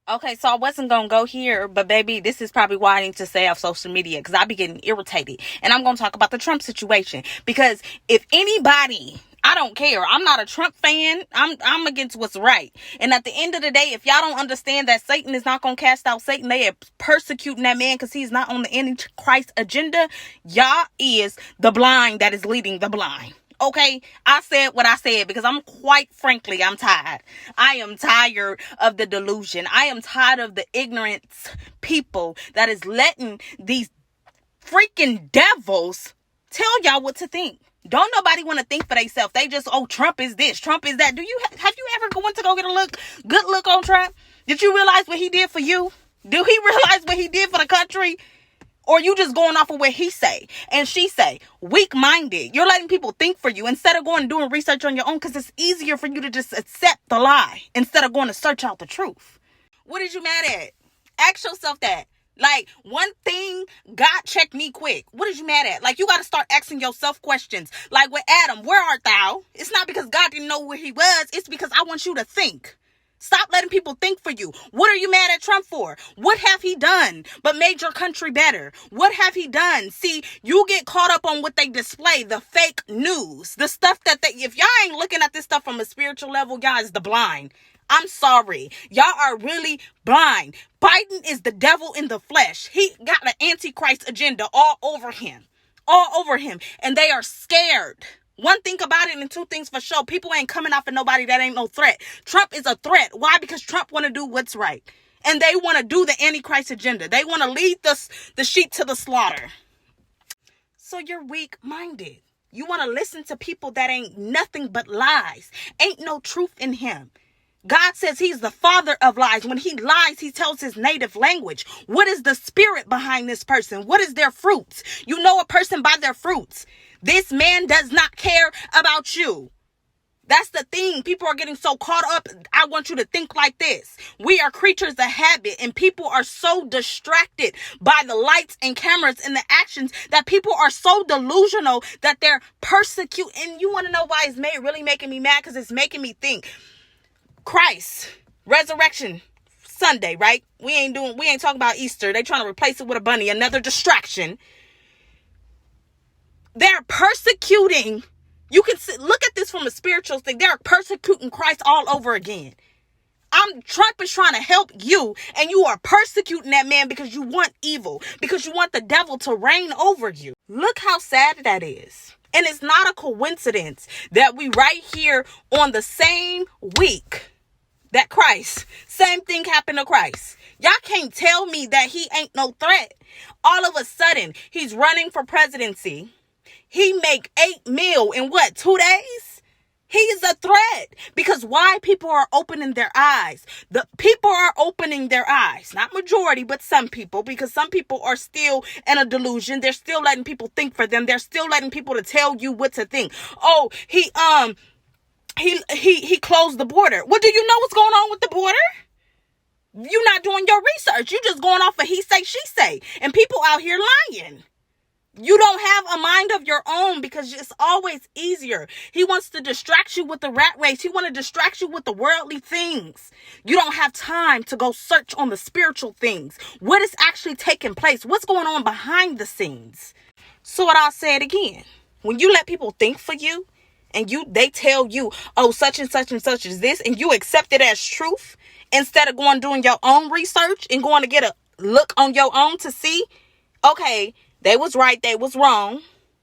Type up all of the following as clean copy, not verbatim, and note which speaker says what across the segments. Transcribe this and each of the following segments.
Speaker 1: Okay, so I wasn't going to go here, but baby, this is probably why I need to stay off social media, because I be getting irritated. And I'm going to talk about the Trump situation, because if anybody, I don't care. I'm not a Trump fan. I'm against what's right. And at the end of the day, if y'all don't understand that Satan is not going to cast out Satan, they are persecuting that man because he's not on the Antichrist agenda. Y'all is the blind that is leading the blind. Okay, I said what I said because I'm tired. I am tired of the delusion. I am tired of the ignorant people that is letting these freaking devils tell y'all what to think. Don't nobody want to think for themselves. They just, Trump is this, Trump is that. Have you ever went to go get a good look on Trump? Did you realize what he did for you? Do he realize what he did for the country? Or you just going off of what he say and she say, weak-minded. You're letting people think for you instead of going and doing research on your own, because it's easier for you to just accept the lie instead of going to search out the truth. What is you mad at? Ask yourself that. Like, one thing, God checked me quick. What is you mad at? Like, you got to start asking yourself questions. Like with Adam, where art thou? It's not because God didn't know where he was. It's because I want you to think. Stop letting people think for you. What are you mad at Trump for? What have he done but made your country better? What have he done? See, you get caught up on what they display, the fake news, the stuff that if y'all ain't looking at this stuff from a spiritual level, y'all is the blind. I'm sorry. Y'all are really blind. Biden is the devil in the flesh. He got an antichrist agenda all over him. And they are scared. One thing about it and two things for sure. People ain't coming after nobody that ain't no threat. Trump is a threat. Why? Because Trump want to do what's right. And they want to do the Antichrist agenda. They want to lead the sheep to the slaughter. So you're weak-minded. You want to listen to people that ain't nothing but lies. Ain't no truth in him. God says he's the father of lies. When he lies, he tells his native language. What is the spirit behind this person? What is their fruits? You know a person by their fruits. This man does not care about you. That's the thing. People are getting so caught up. I want you to think like this. We are creatures of habit, and people are so distracted by the lights and cameras and the actions that people are so delusional that they're persecuting. And you want to know why it's really making me mad? Because it's making me think. Christ, Resurrection Sunday, right? We ain't talking about Easter. They trying to replace it with a bunny, another distraction. They're persecuting. You can look at this from a spiritual thing. They're persecuting Christ all over again. Trump is trying to help you, and you are persecuting that man because you want evil, because you want the devil to reign over you. Look how sad that is. And it's not a coincidence that we right here on the same week that Christ, same thing happened to Christ. Y'all can't tell me that he ain't no threat. All of a sudden, he's running for presidency. He make $8 million in 2 days? He is a threat. Because why? People are opening their eyes. The people are opening their eyes. Not majority, but some people. Because some people are still in a delusion. They're still letting people think for them. They're still letting people to tell you what to think. Oh, he closed the border. Well, do you know what's going on with the border? You're not doing your research. You're just going off of he say, she say. And people out here lying. You don't have a mind of your own because it's always easier. He wants to distract you with the rat race. He wants to distract you with the worldly things. You don't have time to go search on the spiritual things. What is actually taking place? What's going on behind the scenes? So what I'll say it again. When you let people think for you and they tell you, oh, such and such and such is this, and you accept it as truth instead of going doing your own research and going to get a look on your own to see, okay, they was right, they was wrong.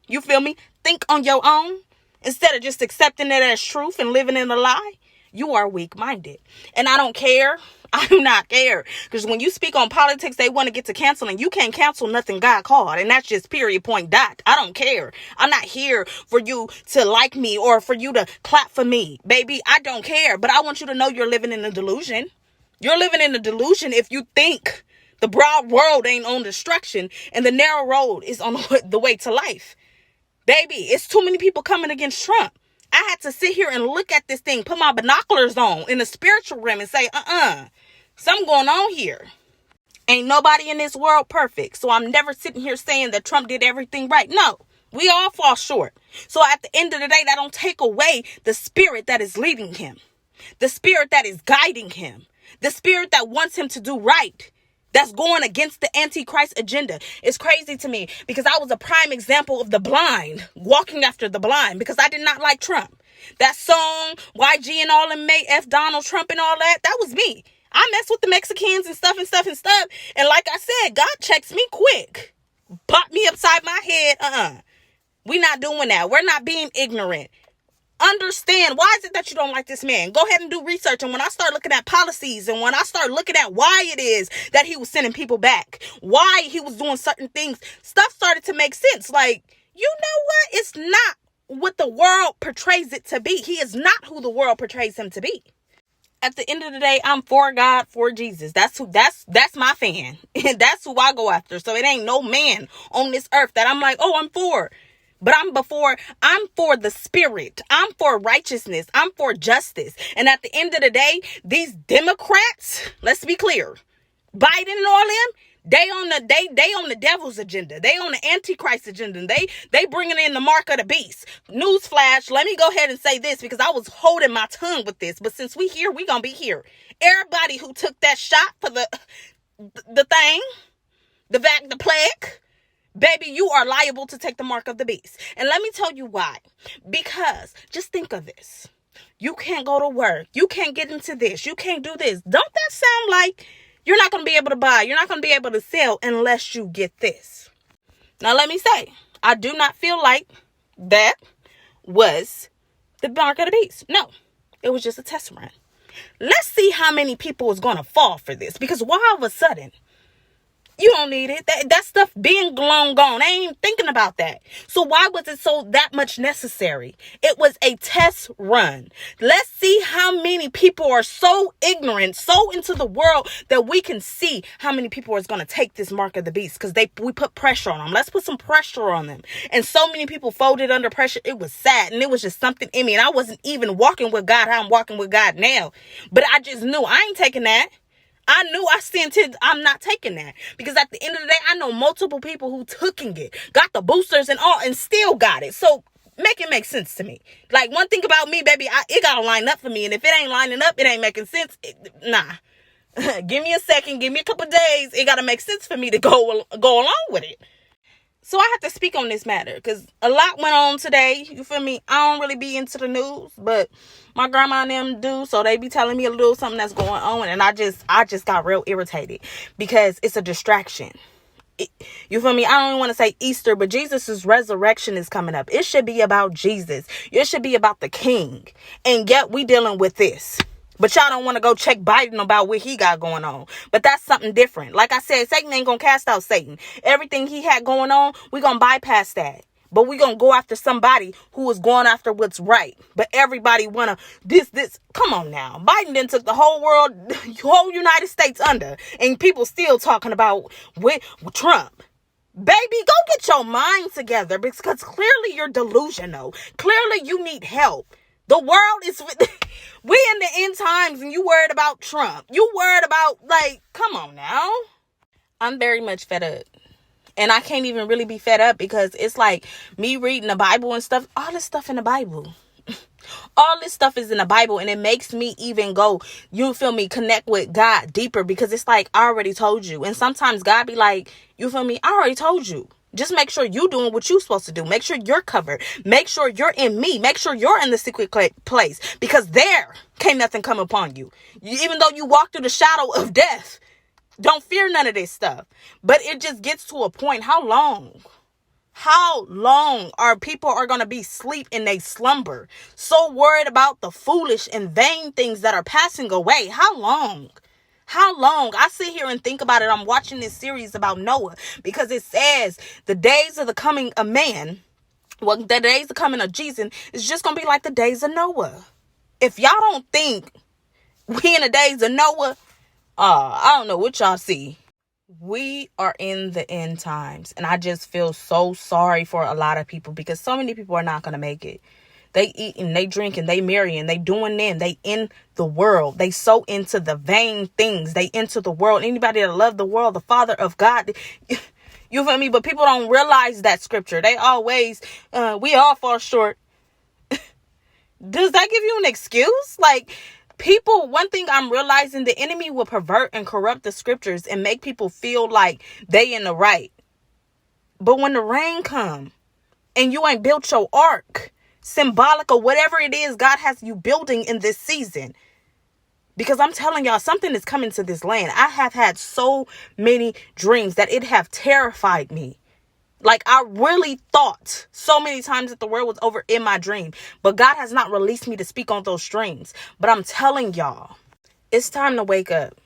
Speaker 1: You feel me? Think on your own instead of just accepting it as truth and living in a lie. You are weak-minded. And I don't care. I do not care. Because when you speak on politics, they want to get to canceling. You can't cancel nothing God called. And that's just period, point, dot. I don't care. I'm not here for you to like me or for you to clap for me. Baby, I don't care. But I want you to know you're living in a delusion. You're living in a delusion if you think the broad world ain't on destruction and the narrow road is on the way to life. Baby, it's too many people coming against Trump. I had to sit here and look at this thing, put my binoculars on in the spiritual realm and say, something going on here. Ain't nobody in this world perfect. So I'm never sitting here saying that Trump did everything right. No, we all fall short. So at the end of the day, that don't take away the spirit that is leading him. The spirit that is guiding him. The spirit that wants him to do right. That's going against the Antichrist agenda. It's crazy to me because I was a prime example of the blind, walking after the blind, because I did not like Trump. That song, YG and all them, F Donald Trump and all that, that was me. I mess with the Mexicans and stuff. And like I said, God checks me quick. Pop me upside my head. We not doing that. We're not being ignorant. Understand, why is it that you don't like this man? Go ahead and do research. And when I start looking at policies, and when I start looking at why it is that he was sending people back, why he was doing certain things, stuff started to make sense. Like, you know what? It's not what the world portrays it to be. He is not who the world portrays him to be. At the end of the day, I'm for God, for Jesus. That's my fan. That's who I go after. So it ain't no man on this earth that I'm like, oh, I'm for. But I'm for the spirit. I'm for righteousness. I'm for justice. And at the end of the day, these Democrats, let's be clear, Biden and all them, they on the devil's agenda. They on the Antichrist agenda. They bringing in the mark of the beast. Newsflash, let me go ahead and say this because I was holding my tongue with this. But since we here, we gonna be here. Everybody who took that shot for the thing, the plague, baby, you are liable to take the mark of the beast. And let me tell you why. Because just think of this. You can't go to work. You can't get into this. You can't do this. Don't that sound like you're not going to be able to buy? You're not going to be able to sell unless you get this. Now, let me say, I do not feel like that was the mark of the beast. No, it was just a test run. Let's see how many people is going to fall for this. Because why all of a sudden? You don't need it. That stuff being long gone. I ain't even thinking about that. So why was it so that much necessary? It was a test run. Let's see how many people are so ignorant, so into the world that we can see how many people is going to take this mark of the beast because we put pressure on them. Let's put some pressure on them. And so many people folded under pressure. It was sad. And it was just something in me. And I wasn't even walking with God how I'm walking with God now. But I just knew I ain't taking that. I knew I'm not taking that. Because at the end of the day, I know multiple people who tooking it, got the boosters and all, and still got it. So make it make sense to me. Like, one thing about me, baby, it got to line up for me. And if it ain't lining up, it ain't making sense. Nah. Give me a second. Give me a couple of days. It got to make sense for me to go along with it. So I have to speak on this matter because a lot went on today. You feel me? I don't really be into the news, but my grandma and them do. So they be telling me a little something that's going on. And I just got real irritated because it's a distraction. You feel me? I don't even want to say Easter, but Jesus's resurrection is coming up. It should be about Jesus. It should be about the King. And yet we dealing with this. But y'all don't want to go check Biden about what he got going on. But that's something different. Like I said, Satan ain't going to cast out Satan. Everything he had going on, we're going to bypass that. But we're going to go after somebody who is going after what's right. But everybody want to, this. Come on now. Biden then took the whole world, whole United States under. And people still talking about with Trump. Baby, go get your mind together. Because clearly you're delusional. Clearly you need help. The world is, we in the end times and you worried about Trump. You worried about, like, come on now. I'm very much fed up. And I can't even really be fed up because it's like me reading the Bible and stuff. All this stuff in the Bible. All this stuff is in the Bible. And it makes me even go, you feel me, connect with God deeper. Because it's like, I already told you. And sometimes God be like, you feel me, I already told you. Just make sure you're doing what you're supposed to do. Make sure you're covered. Make sure you're in me. Make sure you're in the secret place. Because there can't nothing come upon you. Even though you walk through the shadow of death, don't fear none of this stuff. But it just gets to a point. How long? How long are people going to be asleep in their slumber? So worried about the foolish and vain things that are passing away. How long? How long? I sit here and think about it. I'm watching this series about Noah because it says the days of the coming of man, well, the days of coming of Jesus is just going to be like the days of Noah. If y'all don't think we in the days of Noah, I don't know what y'all see. We are in the end times. And I just feel so sorry for a lot of people because so many people are not going to make it. They eat and they drink and they marry and they doing them. They in the world. They so into the vain things. They into the world. Anybody that love the world, the Father of God. You feel me? But people don't realize that scripture. They always, we all fall short. Does that give you an excuse? Like, People, one thing I'm realizing, the enemy will pervert and corrupt the scriptures and make people feel like they in the right. But when the rain come and you ain't built your ark, symbolic or whatever it is God has you building in this season, because I'm telling y'all, something is coming to this land. I have had so many dreams that it have terrified me. Like, I really thought so many times that the world was over in my dream. But God has not released me to speak on those dreams. But I'm telling y'all, it's time to wake up.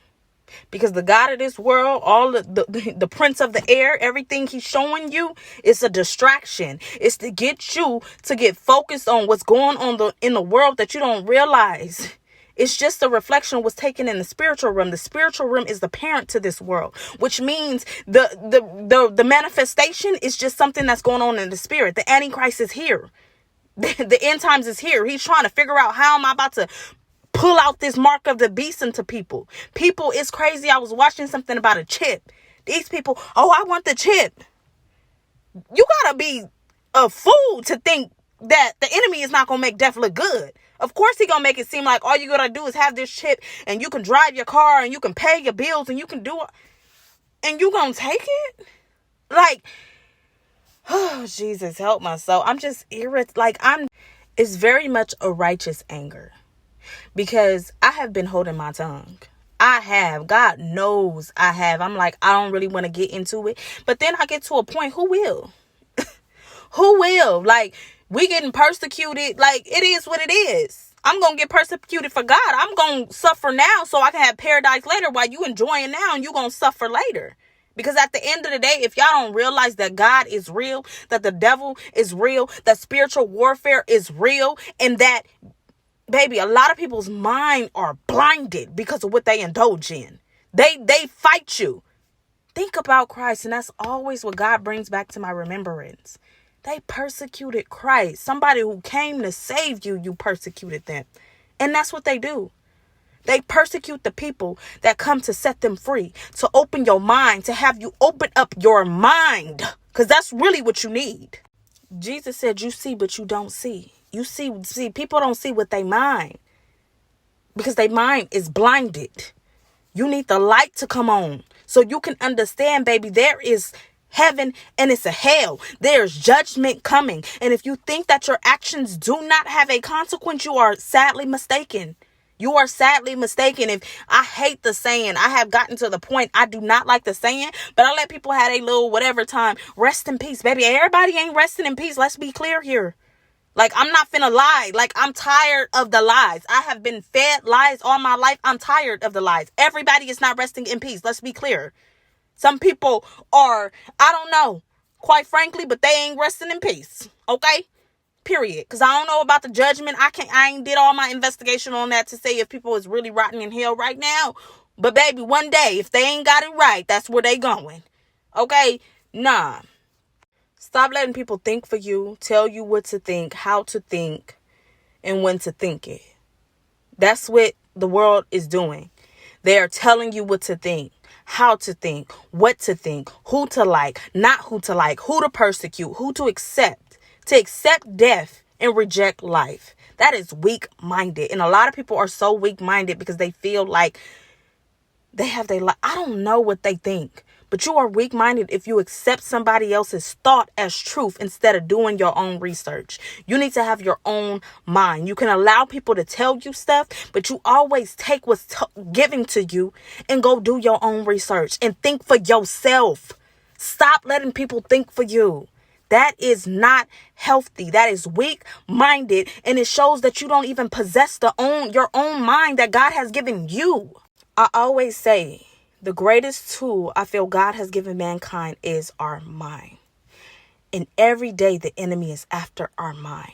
Speaker 1: Because the God of this world, all the prince of the air, everything he's showing you is a distraction. It's to get you to get focused on what's going on in the world that you don't realize. It's just a reflection of what's taken in the spiritual realm. The spiritual realm is the parent to this world, which means the manifestation is just something that's going on in the spirit. The Antichrist is here. The end times is here. He's trying to figure out, how am I about to pull out this mark of the beast into people? People, it's crazy. I was watching something about a chip. These people, oh, I want the chip. You gotta be a fool to think that the enemy is not gonna make death look good. Of course he gonna make it seem like all you gotta do is have this chip and you can drive your car and you can pay your bills and you can do it. And you gonna take it? Like, oh, Jesus, help my soul. I'm just irritated. It's very much a righteous anger. Because I have been holding my tongue. I have. God knows I have. I'm like, I don't really want to get into it. But then I get to a point, who will? Who will? Like, we getting persecuted. Like, it is what it is. I'm going to get persecuted for God. I'm going to suffer now so I can have paradise later, while you enjoying now and you going to suffer later. Because at the end of the day, if y'all don't realize that God is real, that the devil is real, that spiritual warfare is real, and that, baby, a lot of people's mind are blinded because of what they indulge in. They fight you. Think about Christ, and that's always what God brings back to my remembrance. They persecuted Christ. Somebody who came to save you, you persecuted them. And that's what they do. They persecute the people that come to set them free, to open your mind, to have you open up your mind, because that's really what you need. Jesus said, you see, but you don't see. You see, people don't see what they mind, because their mind is blinded. You need the light to come on so you can understand, baby, there is heaven and it's a hell. There's judgment coming. And if you think that your actions do not have a consequence, you are sadly mistaken. You are sadly mistaken. If I hate the saying, I have gotten to the point, I do not like the saying, but I let people have a little whatever time. Rest in peace, baby. Everybody ain't resting in peace. Let's be clear here. Like, I'm not finna lie. Like, I'm tired of the lies. I have been fed lies all my life. I'm tired of the lies. Everybody is not resting in peace. Let's be clear. Some people are, I don't know, quite frankly, but they ain't resting in peace. Okay? Period. Because I don't know about the judgment. I ain't did all my investigation on that to say if people is really rotting in hell right now. But baby, one day, if they ain't got it right, that's where they going. Okay? Nah. Stop letting people think for you, tell you what to think, how to think, and when to think it. That's what the world is doing. They are telling you what to think, how to think, what to think, who to like, not who to like, who to persecute, who to accept death and reject life. That is weak-minded. And a lot of people are so weak-minded because they feel like they have their life. I don't know what they think. But you are weak-minded if you accept somebody else's thought as truth instead of doing your own research. You need to have your own mind. You can allow people to tell you stuff, but you always take what's given to you and go do your own research and think for yourself. Stop letting people think for you. That is not healthy. That is weak-minded, and it shows that you don't even possess your own mind that God has given you. I always say, the greatest tool I feel God has given mankind is our mind. And every day the enemy is after our mind.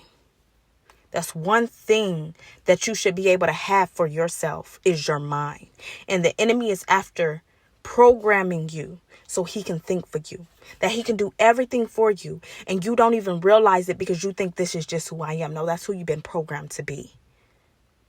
Speaker 1: That's one thing that you should be able to have for yourself is your mind. And the enemy is after programming you so he can think for you. That he can do everything for you. And you don't even realize it because you think this is just who I am. No, that's who you've been programmed to be.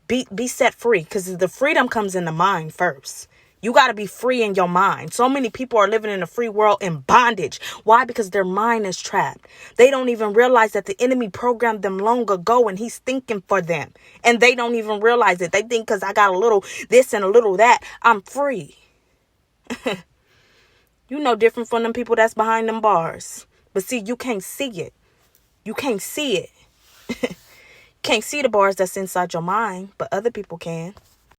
Speaker 1: Be set free, because the freedom comes in the mind first. You got to be free in your mind. So many people are living in a free world in bondage. Why? Because their mind is trapped. They don't even realize that the enemy programmed them long ago and he's thinking for them. And they don't even realize it. They think because I got a little this and a little that, I'm free. You know different from them people that's behind them bars. But see, you can't see it. You can't see it. Can't see the bars that's inside your mind, but other people can.